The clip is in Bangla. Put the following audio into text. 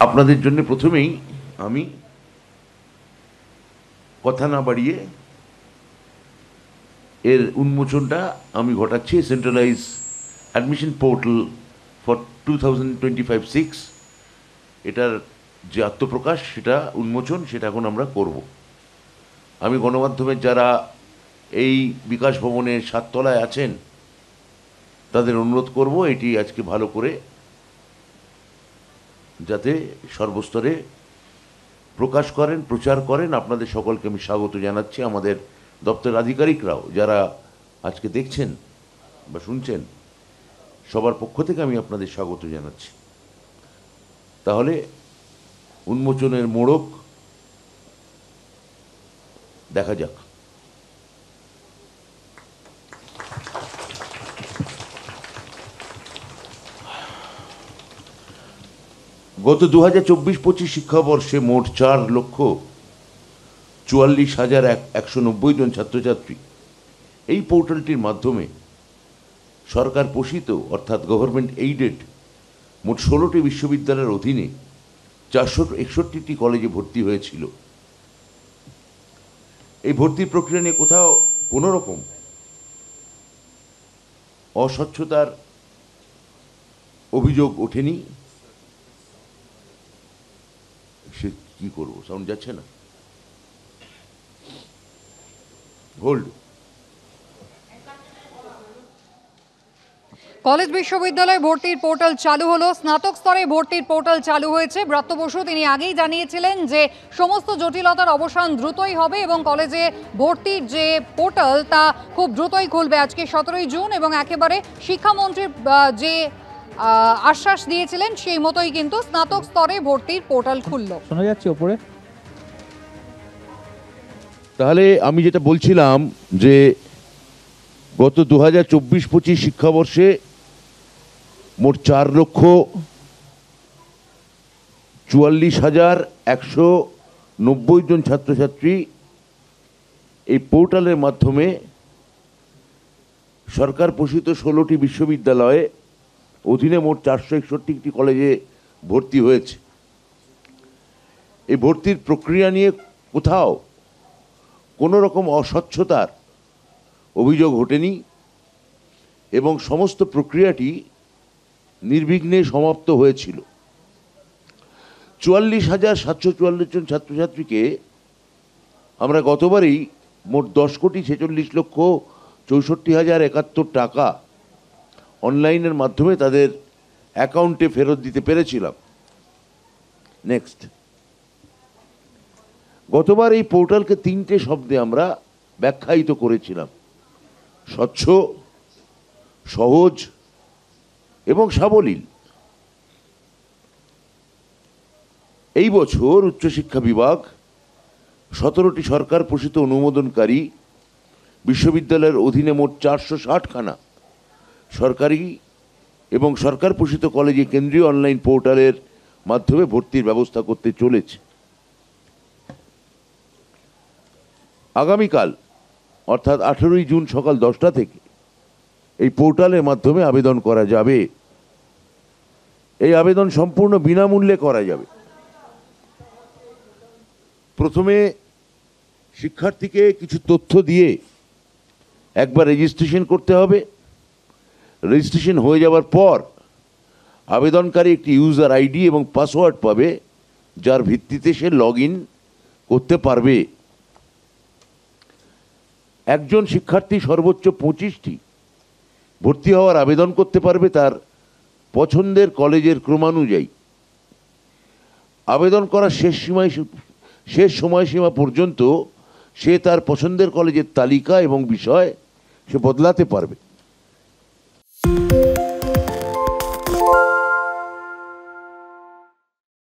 আপনাদের জন্য প্রথমেই আমি কথা না বাড়িয়ে এর উন্মোচনটা আমি ঘটাচ্ছি। সেন্ট্রালাইজ অ্যাডমিশন পোর্টাল ফর 2025-6 এটার যে আত্মপ্রকাশ, সেটা উন্মোচন, সেটা এখন আমরা করব। আমি গণমাধ্যমের যারা এই বিকাশ ভবনের 7 তলায় আছেন তাদের অনুরোধ করব এটি আজকে ভালো করে যাতে সর্বস্তরে প্রকাশ করেন, প্রচার করেন। আপনাদের সকলকে আমি স্বাগত জানাচ্ছি। আমাদের দপ্তরের আধিকারিকরাও যারা আজকে দেখছেন বা শুনছেন, সবার পক্ষ থেকে আমি আপনাদের স্বাগত জানাচ্ছি। তাহলে উন্মোচনের মোড়ক দেখা যাক। গত 2024-25 শিক্ষাবর্ষে মোট 4,44,190 জন ছাত্রছাত্রী এই পোর্টালটির মাধ্যমে সরকার পোষিত অর্থাৎ গভর্নমেন্ট এইডেড মোট 16টি বিশ্ববিদ্যালয়ের অধীনে 461টি কলেজে ভর্তি হয়েছিল। এই ভর্তির প্রক্রিয়া নিয়ে কোথাও কোনো রকম অস্বচ্ছতার অভিযোগ ওঠেনি। সে কি করবো, সাউন্ড যাচ্ছে না, হোল্ড। কলেজ বিশ্ববিদ্যালয়ে ভর্তির পোর্টাল চালু হলো। স্নাতক স্তরে ভর্তির পোর্টাল চালু হয়েছে। ব্রত বসু তিনি আগেই জানিয়েছিলেন যে সমস্ত জটিলতার অবসান দ্রুতই হবে এবং কলেজে ভর্তির যে পোর্টাল তা খুব দ্রুতই খুলবে। আজকে 17ই জুন এবং একেবারে শিক্ষামন্ত্রীর যে আশ্বাস দিয়েছিলেন সেই মতোই কিন্তু স্নাতক স্তরে ভর্তির পোর্টাল খুলল। শোনা যাচ্ছে ওপরে? তাহলে আমি যেটা বলছিলাম যে গত 2024-25 শিক্ষাবর্ষে মোট 4,44,190 জন ছাত্রছাত্রী এই পোর্টালের মাধ্যমে সরকার পোষিত 16টি বিশ্ববিদ্যালয়ে অধীনে মোট 461টি কলেজে ভর্তি হয়েছে। এই ভর্তির প্রক্রিয়া নিয়ে কোথাও কোনো রকম অস্বচ্ছতার অভিযোগ ওঠেনি এবং সমস্ত প্রক্রিয়াটি নির্বিঘ্নে সমাপ্ত হয়েছিল। 44,744 জন ছাত্রছাত্রীকে আমরা গতবারই মোট 10,46,64,071 টাকা অনলাইনের মাধ্যমে তাদের অ্যাকাউন্টে ফেরত দিতে পেরেছিলাম। নেক্সট, গতবার এই পোর্টালকে 3টে শব্দে আমরা ব্যাখ্যায়িত করেছিলাম: স্বচ্ছ, সহজ এবং সাবলীল। এই বছর উচ্চশিক্ষা বিভাগ 17টি সরকার পোষিত অনুমোদনকারী বিশ্ববিদ্যালয়ের অধীনে মোট 460খানা সরকারি এবং সরকার পোষিত কলেজে কেন্দ্রীয় অনলাইন পোর্টালের মাধ্যমে ভর্তির ব্যবস্থা করতে চলেছে। আগামীকাল অর্থাৎ 18ই জুন সকাল 10টা থেকে এই পোর্টালের মাধ্যমে আবেদন করা যাবে। এই আবেদন সম্পূর্ণ বিনামূল্যে করা যাবে। প্রথমে শিক্ষার্থীকে কিছু তথ্য দিয়ে একবার রেজিস্ট্রেশন করতে হবে। রেজিস্ট্রেশন হয়ে যাওয়ার পর আবেদনকারী একটি ইউজার আইডি এবং পাসওয়ার্ড পাবে, যার ভিত্তিতে সে লগ ইন করতে পারবে। একজন শিক্ষার্থী সর্বোচ্চ 25টি ভর্তি হওয়ার আবেদন করতে পারবে তার পছন্দের কলেজের ক্রমানুযায়ী। আবেদন করার শেষ সময়সীমা পর্যন্ত সে তার পছন্দের কলেজের তালিকা এবং বিষয় সে বদলাতে পারবে।